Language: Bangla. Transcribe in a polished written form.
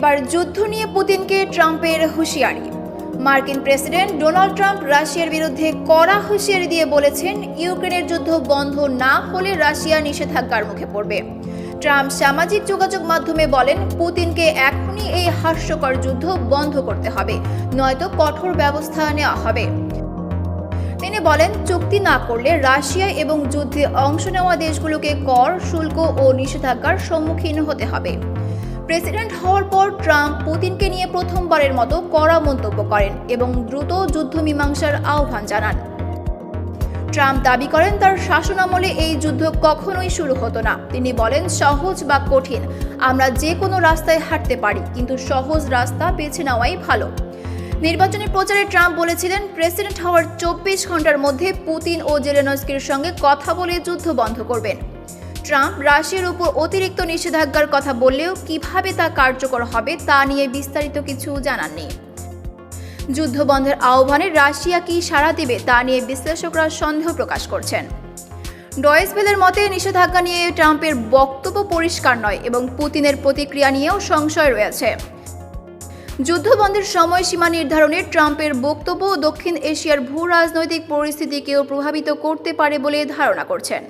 এবার যুদ্ধ নিয়ে পুতিনকে ট্রাম্পের হুঁশিয়ারি। মার্কিন প্রেসিডেন্ট ডোনাল্ড ট্রাম্প রাশিয়ার বিরুদ্ধে কড়া হুঁশিয়ারি দিয়ে বলেছেন, ইউক্রেনের যুদ্ধ বন্ধ না হলে রাশিয়া নিষেধাজ্ঞার মুখে পড়বে। ট্রাম্প সামাজিক যোগাযোগ মাধ্যমে বলেন, পুতিনকে এখনই এই হাস্যকর যুদ্ধ বন্ধ করতে হবে, নয়তো কঠোর ব্যবস্থা নেওয়া হবে। তিনি বলেন, চুক্তি না করলে রাশিয়া এবং যুদ্ধে অংশ নেওয়া দেশগুলোকে কর, শুল্ক ও নিষেধাজ্ঞার সম্মুখীন হতে হবে। প্রেসিডেন্ট হওয়ার পর ট্রাম্প পুতিনকে নিয়ে প্রথমবারের মতো কড়া মন্তব্য করেন এবং দ্রুত যুদ্ধ মীমাংসার আহ্বান জানান। ট্রাম্প দাবি করেন, তার শাসনামলে এই যুদ্ধ কখনোই শুরু হতো না। তিনি বলেন, সহজ বা কঠিন, আমরা যে কোনো রাস্তায় হাঁটতে পারি, কিন্তু সহজ রাস্তা বেছে নেওয়াই ভালো। নির্বাচনী প্রচারে ট্রাম্প বলেছিলেন, প্রেসিডেন্ট হওয়ার 24 ঘন্টার মধ্যে পুতিন ও জেলেনস্কির সঙ্গে কথা বলে যুদ্ধ বন্ধ করবেন। ট্রাম্প রাশিয়ার উপর অতিরিক্ত নিষেধাজ্ঞার কথা বললেও কিভাবে তা কার্যকর হবে তা নিয়ে বিস্তারিত কিছু জানাননি। যুদ্ধ বন্ধের আহ্বানে রাশিয়া কি সাড়া দেবে তা নিয়ে বিশ্লেষকরা সন্দেহ প্রকাশ করছেন। ডয়েচ ভেলের মতে, নিষেধাজ্ঞা নিয়ে ট্রাম্পের বক্তব্য পরিষ্কার নয় এবং পুতিনের প্রতিক্রিয়া নিয়েও সংশয় রয়েছে। যুদ্ধ বন্ধের সময়সীমা নির্ধারণে ট্রাম্পের বক্তব্য দক্ষিণ এশিয়ার ভূ রাজনৈতিক পরিস্থিতিকেও প্রভাবিত করতে পারে বলে ধারণা করছেন।